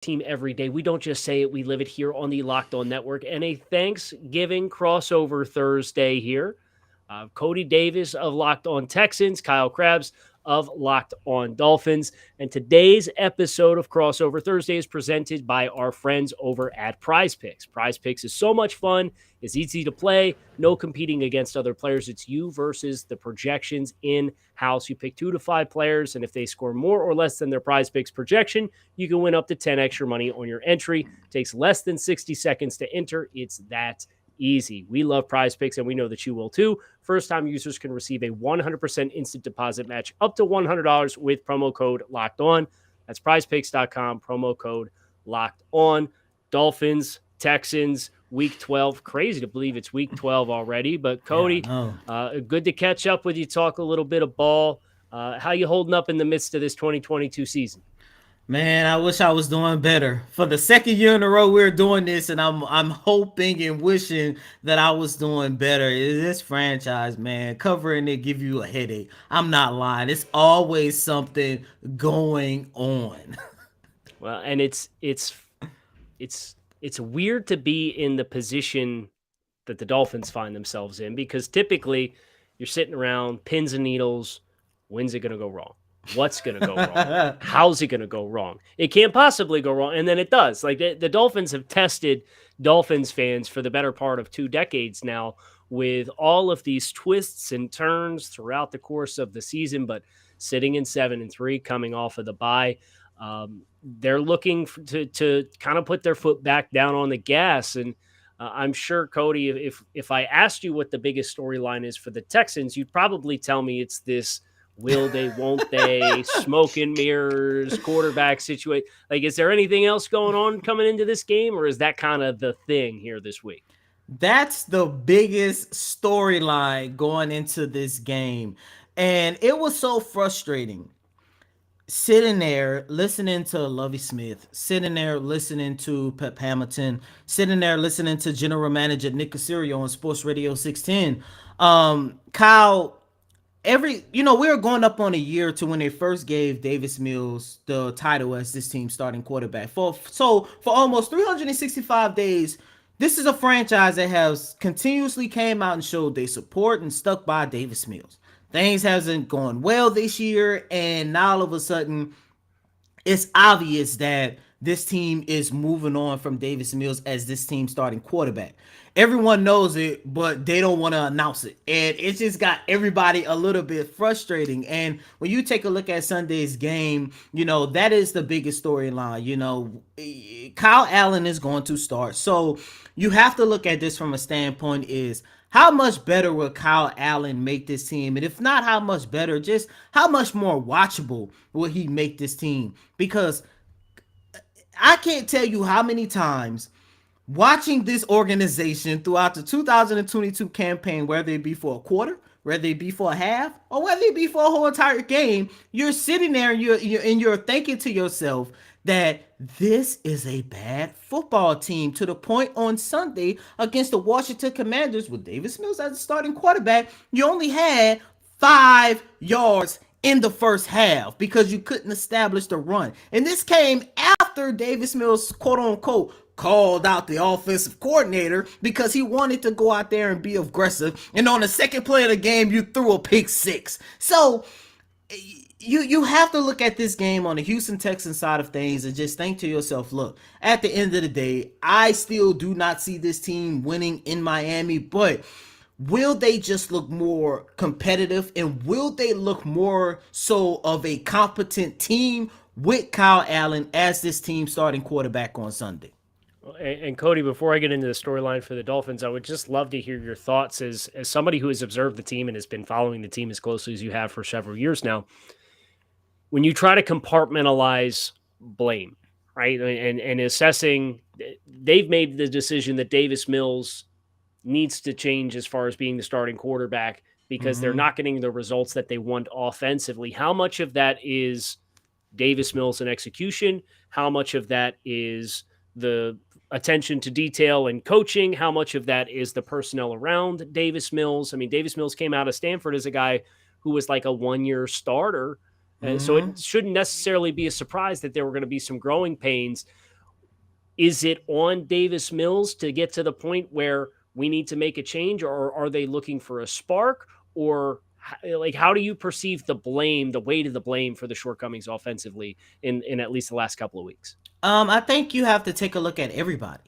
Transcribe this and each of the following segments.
team every day. We don't just say it, we live it here on the Locked On Network. And a Thanksgiving crossover Thursday here. Cody Davis of Locked On Texans, Kyle Krabs of Locked On Dolphins. And today's episode of Crossover Thursday is presented by our friends over at Prize Picks. Prize Picks is so much fun. It's easy to play. No competing against other players. It's you versus the projections in-house. You pick 2 to 5 players, and if they score more or less than their Prize Picks projection, you can win up to 10 extra money on your entry. It takes less than 60 seconds to enter. It's that easy. We love Prize Picks, and we know that you will too. First-time users can receive a 100% instant deposit match up to $100 with promo code Locked On. That's prizepicks.com, promo code Locked On. Dolphins, Texans, Week 12. Crazy to believe it's Week 12 already. But Cody, good to catch up with you, talk a little bit of ball. How you holding up in the midst of this 2022 season? Man, I wish I was doing better. For the second year in a row, we're doing this, and I'm hoping and wishing that I was doing better. This franchise, man, covering it give you a headache. I'm not lying. It's always something going on. Well, and it's weird to be in the position that the Dolphins find themselves in, because typically you're sitting around pins and needles. When's it going to go wrong? What's going to go wrong? How's it going to go wrong? It can't possibly go wrong. And then it does. Like the Dolphins have tested Dolphins fans for the better part of 2 decades now with all of these twists and turns throughout the course of the season, but sitting in 7-3 coming off of the bye. They're looking to kind of put their foot back down on the gas. And I'm sure, Cody, if I asked you what the biggest storyline is for the Texans, you'd probably tell me it's this will they, won't they, smoke and mirrors, quarterback situation. Like, is there anything else going on coming into this game, or is that kind of the thing here this week? That's the biggest storyline going into this game. And it was so frustrating sitting there listening to Lovey Smith, sitting there listening to Pep Hamilton, sitting there listening to General Manager Nick Caserio on Sports Radio 610. Kyle, we were going up on a year to when they first gave Davis Mills the title as this team's starting quarterback. For almost 365 days, this is a franchise that has continuously came out and showed they support and stuck by Davis Mills. Things hasn't gone well this year, and now all of a sudden, it's obvious that this team is moving on from Davis Mills as this team's starting quarterback. Everyone knows it, but they don't want to announce it. And it just got everybody a little bit frustrating. And when you take a look at Sunday's game, that is the biggest storyline. Kyle Allen is going to start. So you have to look at this from a standpoint is, how much better will Kyle Allen make this team? And if not how much better, just how much more watchable will he make this team? Because I can't tell you how many times watching this organization throughout the 2022 campaign, whether it be for a quarter, whether it be for a half, or whether it be for a whole entire game, you're sitting there and you're thinking to yourself that this is a bad football team, to the point on Sunday against the Washington Commanders with Davis Mills as the starting quarterback, you only had 5 yards in the first half because you couldn't establish the run. And this came after Davis Mills, quote unquote, called out the offensive coordinator because he wanted to go out there and be aggressive. And on the second play of the game, you threw a pick 6. So you have to look at this game on the Houston Texans side of things and just think to yourself, look, at the end of the day, I still do not see this team winning in Miami, but will they just look more competitive, and will they look more so of a competent team with Kyle Allen as this team starting quarterback on Sunday? And Cody, before I get into the storyline for the Dolphins, I would just love to hear your thoughts as somebody who has observed the team and has been following the team as closely as you have for several years now. When you try to compartmentalize blame, right, and assessing, they've made the decision that Davis Mills needs to change as far as being the starting quarterback because they're not getting the results that they want offensively. How much of that is Davis Mills and execution? How much of that is the attention to detail and coaching? How much of that is the personnel around Davis Mills? I mean, Davis Mills came out of Stanford as a guy who was like a 1-year starter. So it shouldn't necessarily be a surprise that there were going to be some growing pains. Is it on Davis Mills to get to the point where we need to make a change, or are they looking for a spark? Or like, how do you perceive the blame, the weight of the blame for the shortcomings offensively in at least the last couple of weeks? I think you have to take a look at everybody,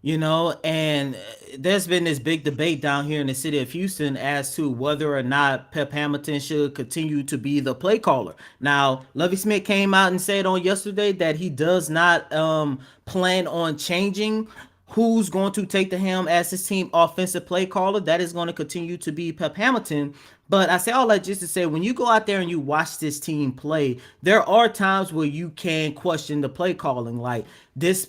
and there's been this big debate down here in the city of Houston as to whether or not Pep Hamilton should continue to be the play caller. Now, Lovie Smith came out and said on yesterday that he does not plan on changing who's going to take the helm as his team offensive play caller. That is going to continue to be Pep Hamilton. But I say all that just to say, when you go out there and you watch this team play, there are times where you can question the play calling. Like this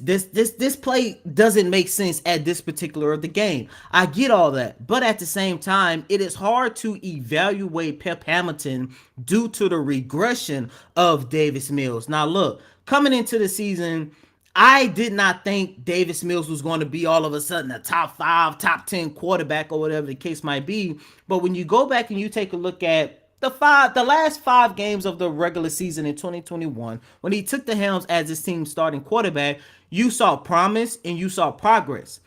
play doesn't make sense at this particular of the game. I get all that, but at the same time, it is hard to evaluate Pep Hamilton due to the regression of Davis Mills. Now, look, coming into the season, I did not think Davis Mills was going to be all of a sudden a top 5, top 10 quarterback or whatever the case might be. But when you go back and you take a look at the last 5 games of the regular season in 2021, when he took the helms as his team's starting quarterback, you saw promise and you saw progress.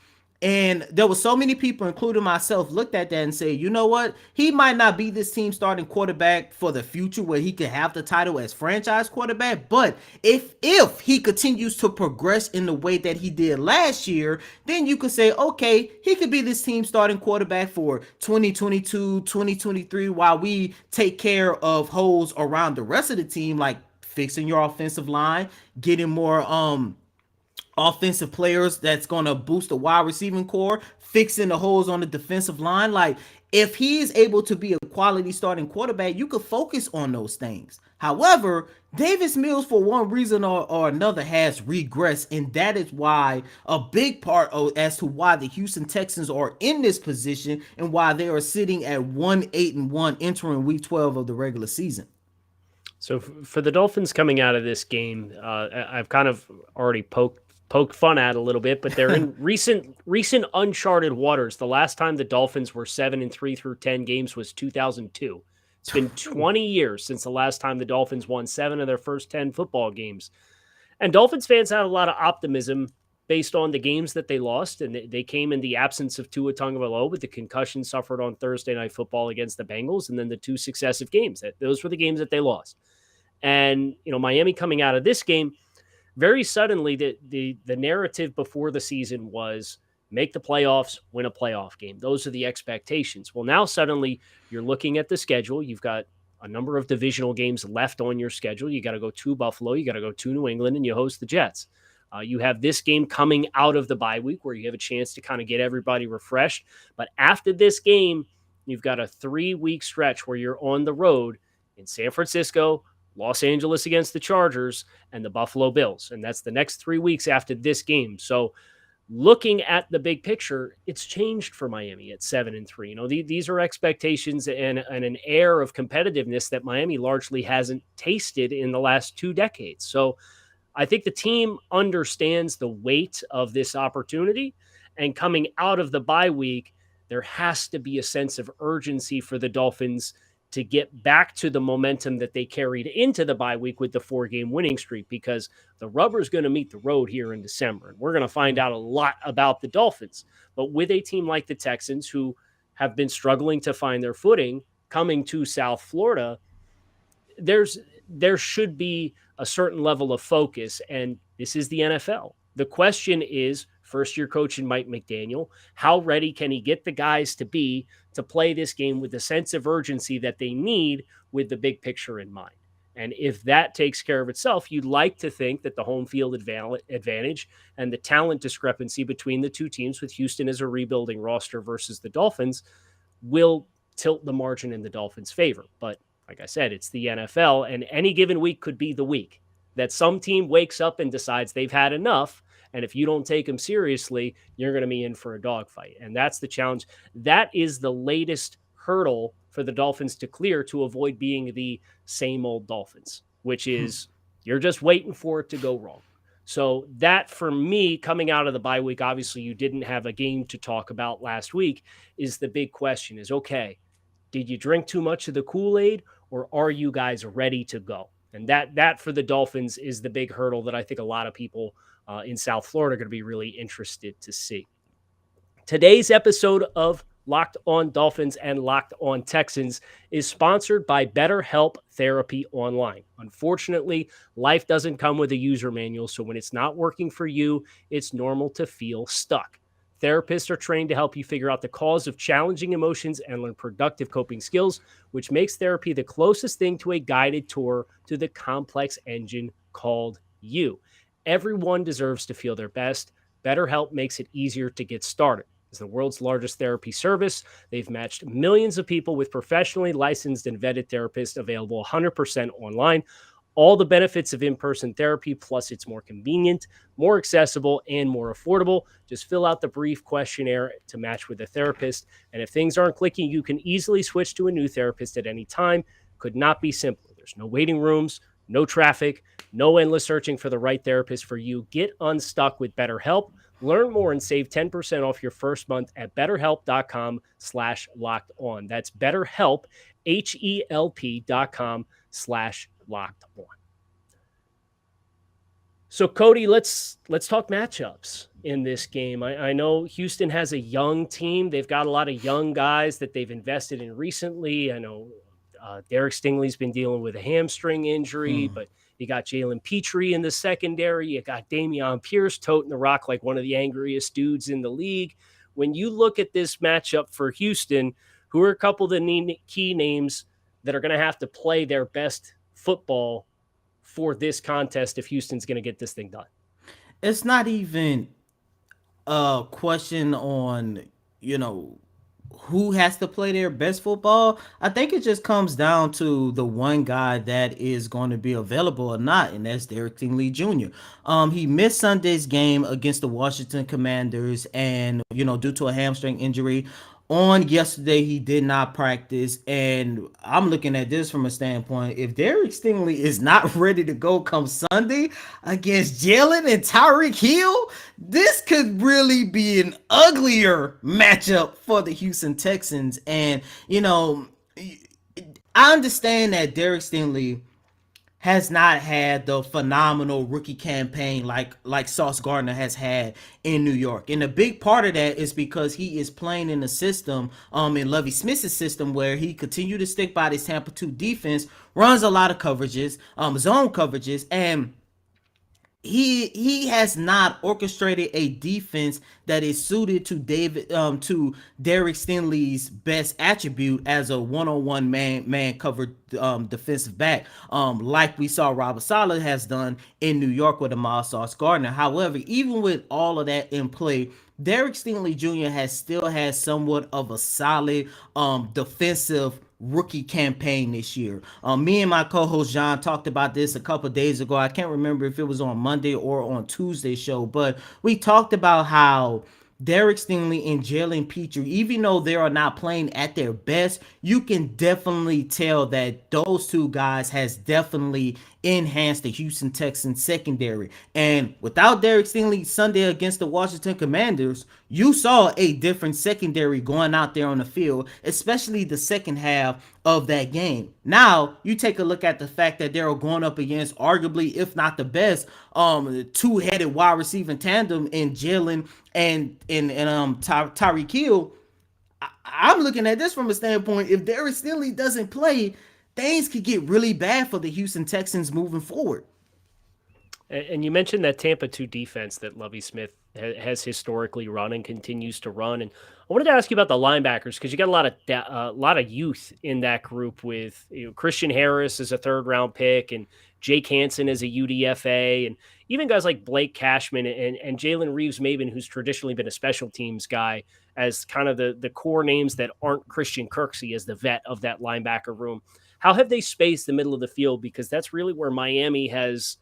And there were so many people, including myself, looked at that and said, you know what? He might not be this team starting quarterback for the future where he could have the title as franchise quarterback. But if he continues to progress in the way that he did last year, then you could say, okay, he could be this team starting quarterback for 2022, 2023, while we take care of holes around the rest of the team, like fixing your offensive line, getting more offensive players that's going to boost the wide receiving core, fixing the holes on the defensive line. Like, if he is able to be a quality starting quarterback, you could focus on those things. However, Davis Mills, for one reason or another, has regressed, and that is why a big part as to why the Houston Texans are in this position and why they are sitting at 1-8-1 entering Week 12 of the regular season. So for the Dolphins coming out of this game, I've kind of already poked fun at a little bit, but they're in recent uncharted waters. The last time the Dolphins were 7-3 through 10 games was 2002. It's been 20 years since the last time the Dolphins won 7 of their first 10 football games. And Dolphins fans had a lot of optimism based on the games that they lost, and they came in the absence of Tua Tagovailoa with the concussion suffered on Thursday Night Football against the Bengals, and then the 2 successive games. Those were the games that they lost. And, Miami coming out of this game, very suddenly, the narrative before the season was make the playoffs, win a playoff game. Those are the expectations. Well, now suddenly you're looking at the schedule. You've got a number of divisional games left on your schedule. You got to go to Buffalo. You got to go to New England, and you host the Jets. You have this game coming out of the bye week where you have a chance to kind of get everybody refreshed. But after this game, you've got a 3-week stretch where you're on the road in San Francisco, Los Angeles against the Chargers, and the Buffalo Bills. And that's the next 3 weeks after this game. So looking at the big picture, it's changed for Miami at 7-3. These are expectations and an air of competitiveness that Miami largely hasn't tasted in the last 2 decades. So I think the team understands the weight of this opportunity. And coming out of the bye week, there has to be a sense of urgency for the Dolphins to get back to the momentum that they carried into the bye week with the 4-game winning streak, because the rubber's going to meet the road here in December. And we're going to find out a lot about the Dolphins. But with a team like the Texans, who have been struggling to find their footing coming to South Florida, there should be a certain level of focus. And this is the NFL. The question is, first-year coach in Mike McDaniel, how ready can he get the guys to be to play this game with the sense of urgency that they need with the big picture in mind? And if that takes care of itself, you'd like to think that the home field advantage and the talent discrepancy between the two teams, with Houston as a rebuilding roster versus the Dolphins, will tilt the margin in the Dolphins' favor. But like I said, it's the NFL, and any given week could be the week that some team wakes up and decides they've had enough. And if you don't take them seriously, you're going to be in for a dogfight. And that's the challenge. That is the latest hurdle for the Dolphins to clear to avoid being the same old Dolphins, which is you're just waiting for it to go wrong. So that, for me, coming out of the bye week, obviously you didn't have a game to talk about last week, is the big question is, okay, did you drink too much of the Kool-Aid, or are you guys ready to go? And that for the Dolphins is the big hurdle that I think a lot of people in South Florida are going to be really interested to see. Today's episode of Locked On Dolphins and Locked On Texans is sponsored by BetterHelp Therapy Online. Unfortunately, life doesn't come with a user manual, so when it's not working for you, it's normal to feel stuck. Therapists are trained to help you figure out the cause of challenging emotions and learn productive coping skills, which makes therapy the closest thing to a guided tour to the complex engine called you. Everyone deserves to feel their best. BetterHelp makes it easier to get started. As the world's largest therapy service, they've matched millions of people with professionally licensed and vetted therapists available 100% online. All the benefits of in-person therapy, plus it's more convenient, more accessible, and more affordable. Just fill out the brief questionnaire to match with a therapist. And if things aren't clicking, you can easily switch to a new therapist at any time. Could not be simpler. There's no waiting rooms, no traffic, no endless searching for the right therapist for you. Get unstuck with BetterHelp. Learn more and save 10% off your first month at betterhelp.com/locked on. That's BetterHelp, HELP.com/locked on. So, Cody, let's talk matchups in this game. I know Houston has a young team. They've got a lot of young guys that they've invested in recently. I know Derek Stingley's been dealing with a hamstring injury, but you got Jalen Petrie in the secondary. You got Dameon Pierce toting the rock like one of the angriest dudes in the league. When you look at this matchup for Houston, who are a couple of the key names that are going to have to play their best football for this contest if Houston's going to get this thing done? It's not even a question on, who has to play their best football. I think it just comes down to the one guy that is going to be available or not, and that's Derek Stingley Jr. He missed Sunday's game against the Washington Commanders, and due to a hamstring injury. On yesterday, he did not practice, and I'm looking at this from a standpoint. If Derek Stingley is not ready to go come Sunday against Jalen and Tyreek Hill, this could really be an uglier matchup for the Houston Texans. And, I understand that Derek Stingley has not had the phenomenal rookie campaign like Sauce Gardner has had in New York. And a big part of that is because he is playing in a system, in Lovie Smith's system, where he continued to stick by this Tampa 2 defense, runs a lot of coverages, zone coverages, and he has not orchestrated a defense that is suited to Derek Stingley's best attribute as a one-on-one man covered defensive back, like we saw Robert Saleh has done in New York with Ahmad Sauce Gardner. However, even with all of that in play, Derek Stingley Jr. has still had somewhat of a solid defensive rookie campaign this year. Me and my co-host John talked about this a couple days ago. I can't remember if it was on Monday or on Tuesday's show, but we talked about how Derek Stingley and Jalen Petrie, even though they are not playing at their best, you can definitely tell that those two guys has definitely enhanced the Houston Texans secondary. And without Derek Stingley Sunday against the Washington Commanders, you saw a different secondary going out there on the field, especially the second half of that game. Now, you take a look at the fact that they're going up against arguably, if not the best, two-headed wide receiving tandem in Jalen and Tyreek Hill. I'm looking at this from a standpoint, if Derek Stingley doesn't play, things could get really bad for the Houston Texans moving forward. And you mentioned that Tampa 2 defense that Lovie Smith has historically run and continues to run. And I wanted to ask you about the linebackers because you got a lot of youth in that group with Christian Harris as a third-round pick and Jake Hansen as a UDFA, and even guys like Blake Cashman and Jalen Reeves-Maybin, who's traditionally been a special teams guy, as kind of the core names that aren't Christian Kirksey as the vet of that linebacker room. How have they spaced the middle of the field? Because that's really where Miami has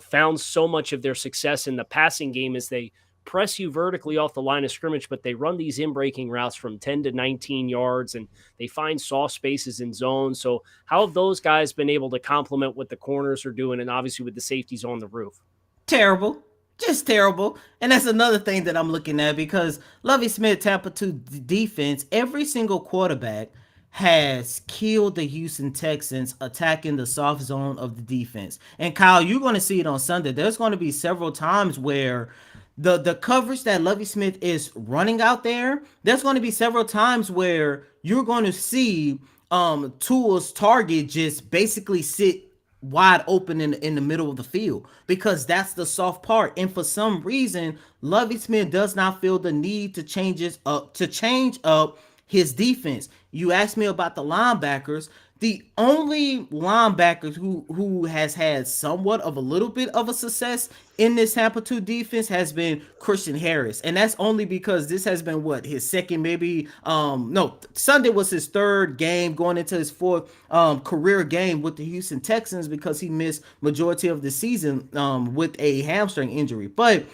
found so much of their success in the passing game is they press you vertically off the line of scrimmage, but they run these in-breaking routes from 10 to 19 yards, and they find soft spaces in zones. So how have those guys been able to complement what the corners are doing, and obviously with the safeties on the roof? Terrible. Just terrible. And that's another thing that I'm looking at because Lovie Smith, Tampa 2 defense, every single quarterback has killed the Houston Texans attacking the soft zone of the defense. And Kyle, you're going to see it on Sunday. There's going to be several times where the coverage that Lovie Smith is running out there, there's going to be several times where you're going to see Tua's target just basically sit wide open in the middle of the field because that's the soft part. And for some reason, Lovie Smith does not feel the need to change up his defense. You asked me about the linebackers. The only linebacker who has had somewhat of a little bit of a success in this Tampa 2 defense has been Christian Harris. And that's only because this has been what, his second, maybe no, Sunday was his third game going into his fourth career game with the Houston Texans because he missed majority of the season with a hamstring injury. But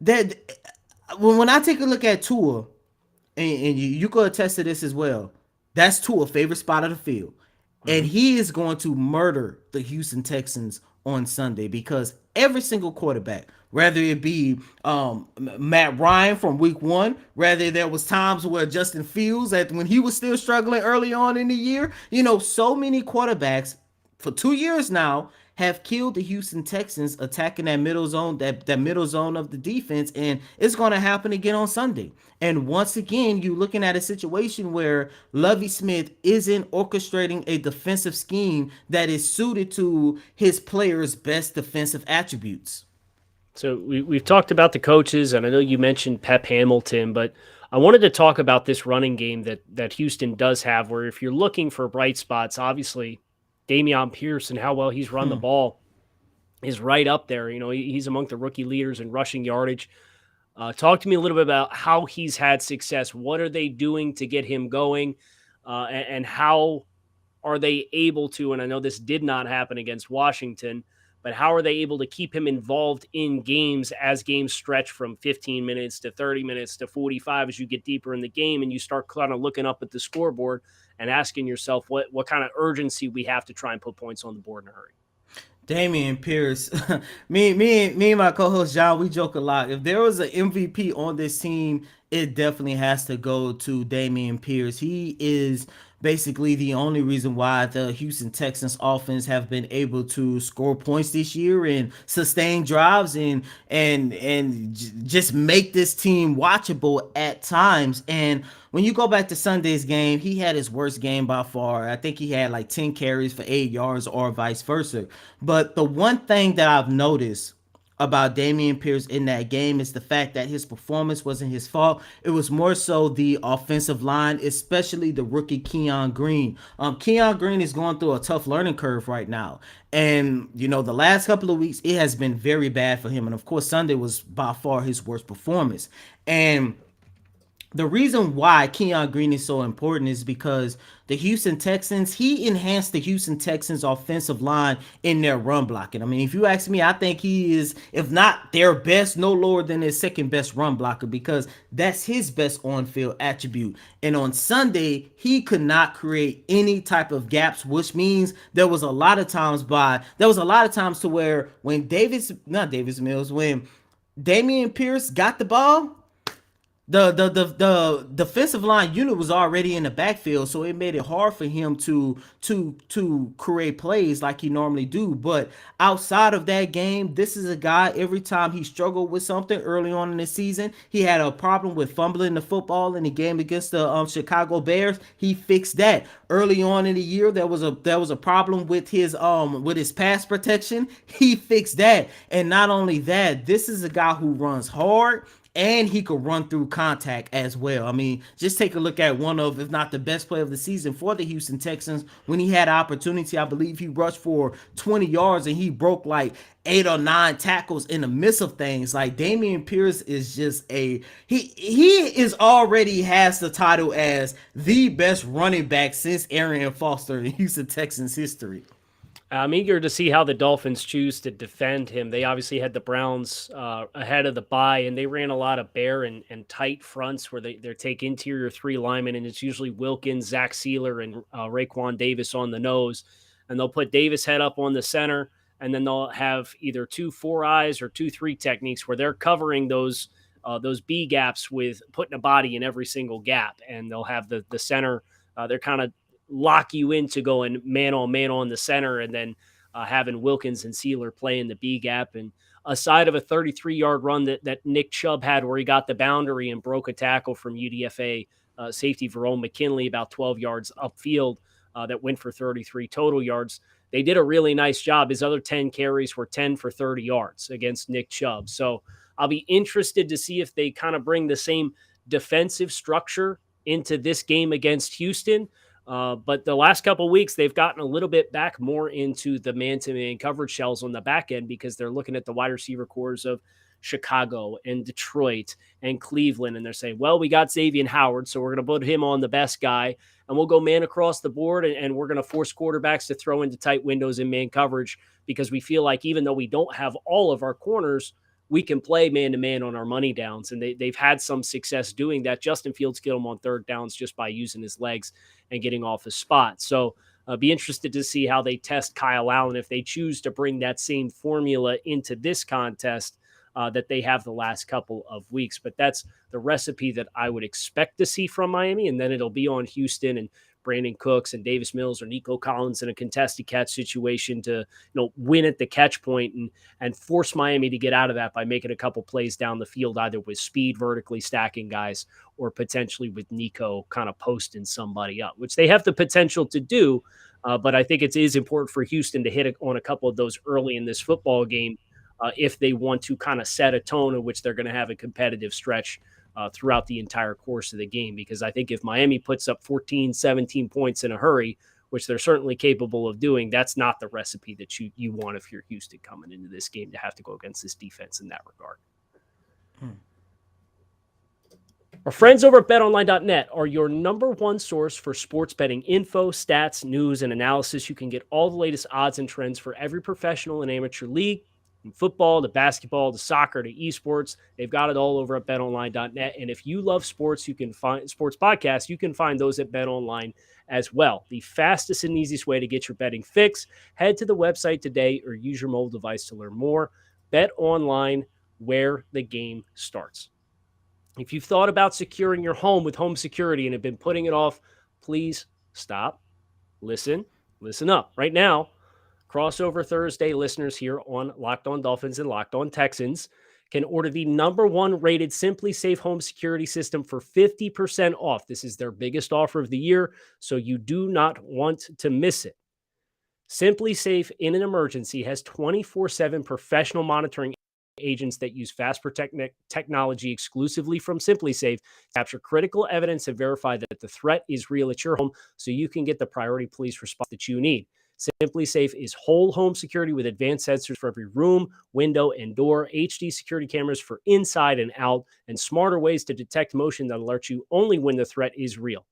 that when I take a look at Tua, and you could attest to this as well. That's Tua's favorite spot of the field. And Mm-hmm. he is going to murder the Houston Texans on Sunday because every single quarterback, whether it be Matt Ryan from week one, whether there was times where Justin Fields, when he was still struggling early on in the year, so many quarterbacks for 2 years now have killed the Houston Texans attacking that middle zone of the defense, and it's going to happen again on Sunday. And once again, you're looking at a situation where Lovie Smith isn't orchestrating a defensive scheme that is suited to his players' best defensive attributes. So we've talked about the coaches, and I know you mentioned Pep Hamilton, but I wanted to talk about this running game that Houston does have, where if you're looking for bright spots, obviously Dameon Pierce and how well he's run the ball is right up there. He's among the rookie leaders in rushing yardage. Talk to me a little bit about how he's had success. What are they doing to get him going? And how are they able to, and I know this did not happen against Washington, but how are they able to keep him involved in games as games stretch from 15 minutes to 30 minutes to 45 as you get deeper in the game and you start kind of looking up at the scoreboard and asking yourself what kind of urgency we have to try and put points on the board in a hurry? Damian Pierce, me and my co-host John, we joke a lot. If there was an MVP on this team, it definitely has to go to Damian Pierce. He is basically the only reason why the Houston Texans offense have been able to score points this year and sustain drives and just make this team watchable at times. And when you go back to Sunday's game, he had his worst game by far. I think he had like 10 carries for 8 yards or vice versa. But the one thing that I've noticed about Damian Pierce in that game is the fact that his performance wasn't his fault. It was more so the offensive line, especially the rookie Keon Green. Keon Green is going through a tough learning curve right now. And, the last couple of weeks, it has been very bad for him. And of course, Sunday was by far his worst performance. And the reason why Keon Green is so important is because the Houston Texans, he enhanced the Houston Texans offensive line in their run blocking. I mean, if you ask me, I think he is, if not their best, no lower than their second best run blocker because that's his best on-field attribute. And on Sunday, he could not create any type of gaps, which means there was a lot of times to where when when Damian Pierce got the ball, the defensive line unit was already in the backfield, so it made it hard for him to create plays like he normally do. But outside of that game, this is a guy, every time he struggled with something early on in the season, he had a problem with fumbling the football in the game against the Chicago Bears. He fixed that. Early on in the year, there was a problem with his pass protection. He fixed that. And not only that, this is a guy who runs hard and he could run through contact as well. I mean, just take a look at one of, if not the best play of the season for the Houston Texans when he had opportunity. I believe he rushed for 20 yards and he broke like 8 or 9 tackles in the midst of things. Like Damian Pierce is just he is already has the title as the best running back since Arian Foster in Houston Texans history. I'm eager to see how the Dolphins choose to defend him. They obviously had the Browns ahead of the bye, and they ran a lot of bare and tight fronts where they take interior three linemen, and it's usually Wilkins, Zach Sealer, and Raekwon Davis on the nose. And they'll put Davis head up on the center, and then they'll have either 2-4 eyes or 2-3 techniques where they're covering those B gaps with putting a body in every single gap, and they'll have the center. They're kind of lock you into going man on the center, and then having Wilkins and Sealer play in the B gap. And aside of a 33-yard run that Nick Chubb had where he got the boundary and broke a tackle from UDFA safety Verone McKinley about 12 yards upfield that went for 33 total yards, they did a really nice job. His other 10 carries were 10 for 30 yards against Nick Chubb. So I'll be interested to see if they kind of bring the same defensive structure into this game against Houston. But the last couple of weeks, they've gotten a little bit back more into the man-to-man coverage shells on the back end because they're looking at the wide receiver cores of Chicago and Detroit and Cleveland. And they're saying, well, we got Xavier Howard, so we're going to put him on the best guy, and we'll go man across the board, and we're going to force quarterbacks to throw into tight windows in man coverage because we feel like even though we don't have all of our corners, we can play man-to-man on our money downs. And they've had some success doing that. Justin Fields killed him on third downs just by using his legs and getting off his spot. So be interested to see how they test Kyle Allen if they choose to bring that same formula into this contest that they have the last couple of weeks. But that's the recipe that I would expect to see from Miami. And then it'll be on Houston and Brandon Cooks and Davis Mills or Nico Collins in a contested catch situation to win at the catch point and force Miami to get out of that by making a couple plays down the field, either with speed vertically stacking guys or potentially with Nico kind of posting somebody up, which they have the potential to do. But I think it is important for Houston to hit on a couple of those early in this football game if they want to kind of set a tone in which they're going to have a competitive stretch throughout the entire course of the game. Because I think if Miami puts up 14, 17 points in a hurry, which they're certainly capable of doing, that's not the recipe that you want if you're Houston coming into this game to have to go against this defense in that regard. Our friends over at betonline.net are your number one source for sports betting info, stats, news, and analysis. You can get all the latest odds and trends for every professional and amateur league, from football to basketball to soccer to esports. They've got it all over at betonline.net. And if you love sports, you can find sports podcasts. You can find those at betonline as well. The fastest and easiest way to get your betting fix. Head to the website today or use your mobile device to learn more. Bet online, where the game starts. If you've thought about securing your home with home security and have been putting it off, please stop, listen up. Right now, Crossover Thursday listeners here on Locked On Dolphins and Locked On Texans can order the number one rated Simply Safe home security system for 50% off. This is their biggest offer of the year, so you do not want to miss it. Simply Safe in an emergency has 24/7 professional monitoring agents that use Fast Protect technology exclusively from Simply Safe to capture critical evidence and verify that the threat is real at your home so you can get the priority police response that you need. Simply Safe is whole home security with advanced sensors for every room, window, and door, HD security cameras for inside and out, and smarter ways to detect motion that alert you only when the threat is real.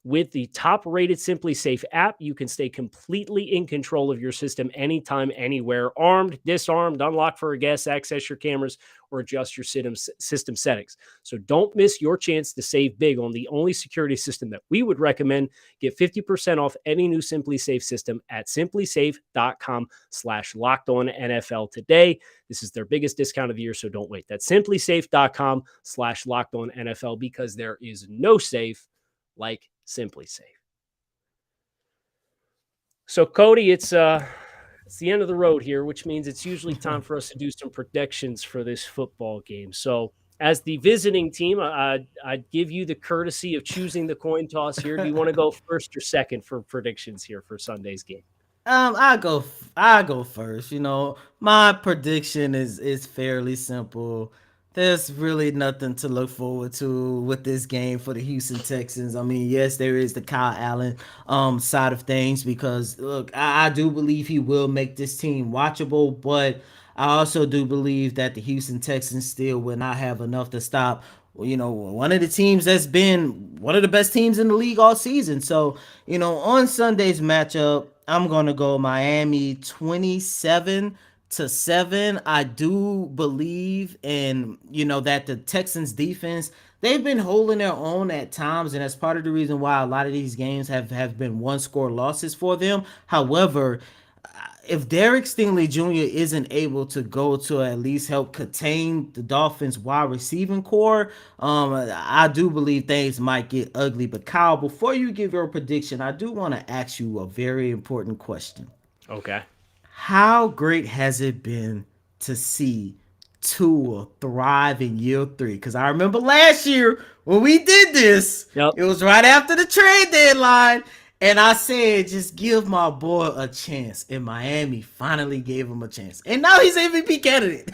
With the top-rated Simply Safe app, you can stay completely in control of your system anytime, anywhere, armed, disarmed, unlock for a guest, access your cameras, or adjust your system settings. So don't miss your chance to save big on the only security system that we would recommend. Get 50% off any new Simply Safe system at simplysafe.com/LockedOnNFL today. This is their biggest discount of the year, so don't wait. That's simplysafe.com/LockedOnNFL because there is no safe like Simply Safe. So, Cody, it's the end of the road here, which means it's usually time for us to do some predictions for this football game. So, as the visiting team, I'd give you the courtesy of choosing the coin toss here. Do you want to go first or second for predictions here for Sunday's game? I go first. My prediction is fairly simple. There's really nothing to look forward to with this game for the Houston Texans. I mean, yes, there is the Kyle Allen side of things because look, I do believe he will make this team watchable, but I also do believe that the Houston Texans still will not have enough to stop one of the teams that's been one of the best teams in the league all season. So, on Sunday's matchup, I'm going to go Miami 27-7. I do believe in, that the Texans defense, they've been holding their own at times, and that's part of the reason why a lot of these games have been one-score losses for them. However, If Derek Stingley Jr. isn't able to go to at least help contain the Dolphins' wide receiving core, I do believe things might get ugly. But Kyle, before you give your prediction, I do want to ask you a very important question. Okay. How great has it been to see Tua thrive in year three? Because I remember last year when we did this, Yep. it was right after the trade deadline. And I said, just give my boy a chance. And Miami finally gave him a chance. And now he's MVP candidate.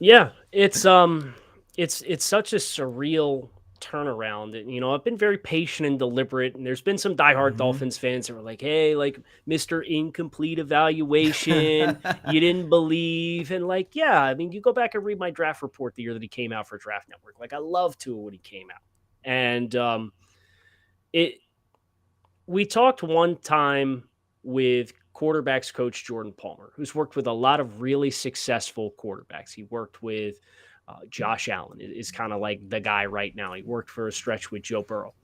Yeah, it's such a surreal turnaround. And I've been very patient and deliberate, and there's been some diehard Dolphins fans that were like, "Hey, like Mr. Incomplete Evaluation, you didn't believe." And like, yeah, I mean, you go back and read my draft report the year that he came out for Draft Network. Like I loved Tua when he came out. And it we talked one time with quarterbacks coach Jordan Palmer, who's worked with a lot of really successful quarterbacks. He worked with Josh Allen, is kind of like the guy right now. He worked for a stretch with Joe Burrow.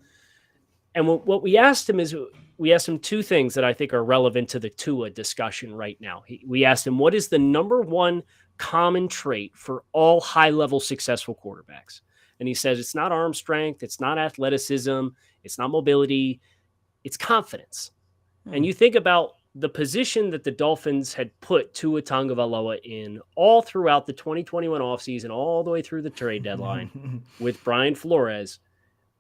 And what we asked him is, we asked him two things that I think are relevant to the Tua discussion right now. We asked him, what is the number one common trait for all high level successful quarterbacks? And he says, it's not arm strength, it's not athleticism, it's not mobility, it's confidence. And you think about the position that the Dolphins had put Tua Tagovailoa in all throughout the 2021 offseason, all the way through the trade deadline with Brian Flores,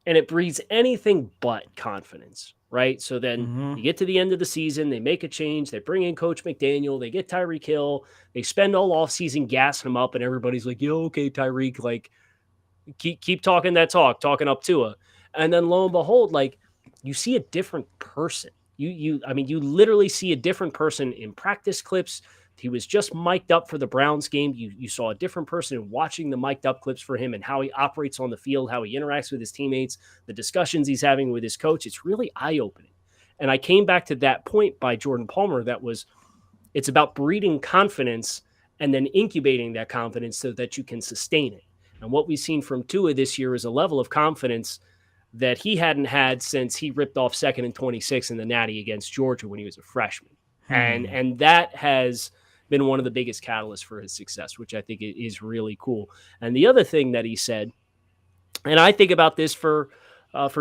and it breeds anything but confidence, right? So then you get to the end of the season, they make a change, they bring in Coach McDaniel, they get Tyreek Hill, they spend all offseason gassing him up, and everybody's like, yo, okay, Tyreek, like, keep talking that talk, talking up Tua. And then lo and behold, like, you see a different person. I mean, you literally see a different person in practice clips. He was just mic'd up for the Browns game. You saw a different person in watching the mic'd up clips for him and how he operates on the field, how he interacts with his teammates, the discussions he's having with his coach. It's really eye-opening. And I came back to that point by Jordan Palmer it's about breeding confidence and then incubating that confidence so that you can sustain it. And what we've seen from Tua this year is a level of confidence that he hadn't had since he ripped off 2nd and 26 in the Natty against Georgia when he was a freshman. And that has been one of the biggest catalysts for his success, which I think is really cool. And the other thing that he said, and I think about this for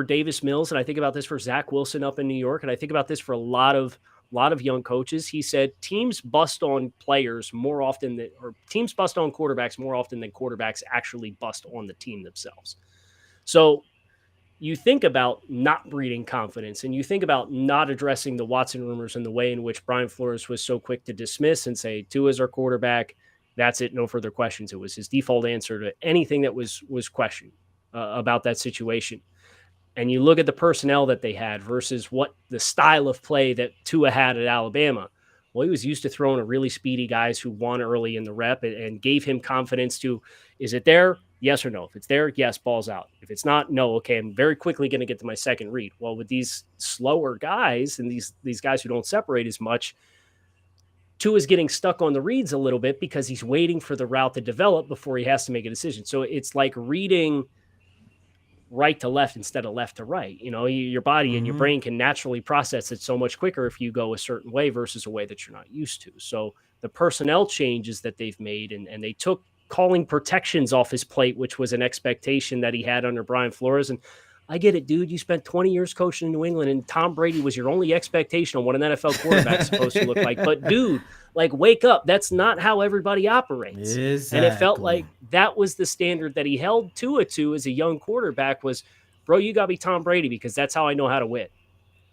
Davis Mills, and I think about this for Zach Wilson up in New York, and I think about this for a lot of young coaches. He said teams bust on players more often than, or teams bust on quarterbacks more often than quarterbacks actually bust on the team themselves. So you think about not breeding confidence, and you think about not addressing the Watson rumors in the way in which Brian Flores was so quick to dismiss and say, Tua's our quarterback. That's it. No further questions. It was his default answer to anything that was questioned about that situation. And you look at the personnel that they had versus what the style of play that Tua had at Alabama. Well, he was used to throwing a really speedy guys who won early in the rep and gave him confidence to, is it there? Yes or no. If it's there, yes, ball's out. If it's not, no, okay, I'm very quickly going to get to my second read. Well, with these slower guys and these guys who don't separate as much, Tua's getting stuck on the reads a little bit because he's waiting for the route to develop before he has to make a decision. So it's like reading right to left instead of left to right. Your body and your brain can naturally process it so much quicker if you go a certain way versus a way that you're not used to. So the personnel changes that they've made, and they took calling protections off his plate, which was an expectation that he had under Brian Flores. And I get it, dude. You spent 20 years coaching in New England, and Tom Brady was your only expectation on what an NFL quarterback's supposed to look like. But dude, like, wake up. That's not how everybody operates. Exactly. And it felt like that was the standard that he held Tua to as a young quarterback was, bro, you got to be Tom Brady because that's how I know how to win.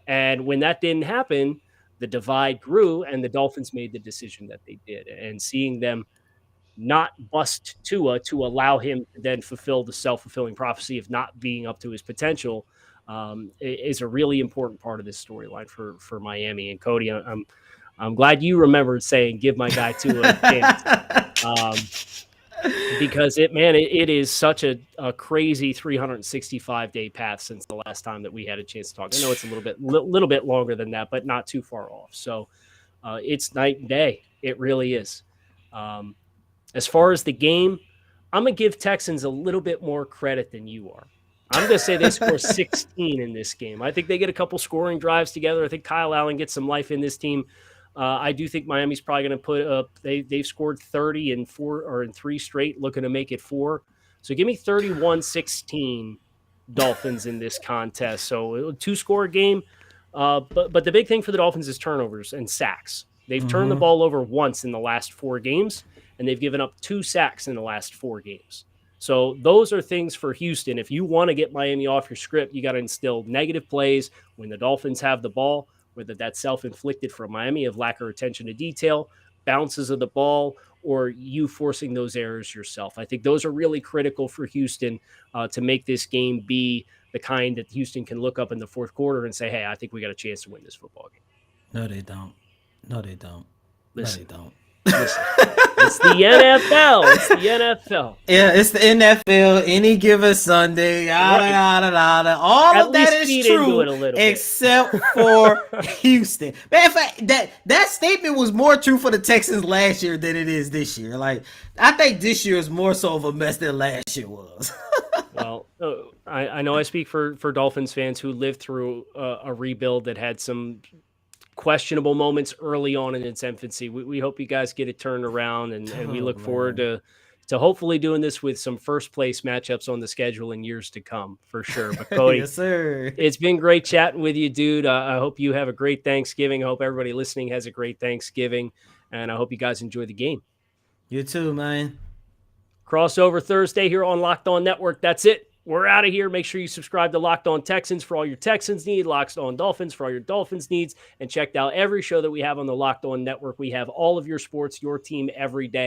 And when that didn't happen, the divide grew, and the Dolphins made the decision that they did. And seeing them not bust Tua to allow him to then fulfill the self-fulfilling prophecy of not being up to his potential is a really important part of this storyline for Miami. And Cody, I'm glad you remembered saying, give my guy Tua a chance. Because it is such a crazy 365-day path since the last time that we had a chance to talk. I know it's a little bit longer than that, but not too far off. So it's night and day. It really is. As far as the game, I'm going to give Texans a little bit more credit than you are. I'm going to say they score 16 in this game. I think they get a couple scoring drives together. I think Kyle Allen gets some life in this team. I do think Miami's probably going to put up. They've scored 30 in 3 straight, looking to make it 4. So give me 31-16 Dolphins in this contest. So a 2-score game. But the big thing for the Dolphins is turnovers and sacks. They've turned the Mm-hmm. ball over once in the last 4 games, and they've given up 2 sacks in the last 4 games. So those are things for Houston. If you want to get Miami off your script, you got to instill negative plays when the Dolphins have the ball, whether that's self-inflicted from Miami of lack of attention to detail, bounces of the ball, or you forcing those errors yourself. I think those are really critical for Houston to make this game be the kind that Houston can look up in the fourth quarter and say, hey, I think we got a chance to win this football game. No, they don't. No, they don't. No, they Listen, don't. listen. It's the NFL. It's the NFL. Yeah, it's the NFL. Any given Sunday, yada Right. yada yada. All At of that least is feed into true, it a little bit. except for Houston. Man, in fact, that statement was more true for the Texans last year than it is this year. Like, I think this year is more so of a mess than last year was. Well, I know I speak for Dolphins fans who lived through a rebuild that had some questionable moments early on in its infancy. We hope you guys get it turned around, and we Oh, look forward man. to hopefully doing this with some first place matchups on the schedule in years to come for sure. But Cody, Yes, sir. it's been great chatting with you, dude. I hope you have a great Thanksgiving. I hope everybody listening has a great Thanksgiving, and I hope you guys enjoy the game. You too, man. Crossover Thursday here on Locked On Network. That's it. We're out of here. Make sure you subscribe to Locked On Texans for all your Texans needs, Locked On Dolphins for all your Dolphins needs, and check out every show that we have on the Locked On Network. We have all of your sports, your team every day.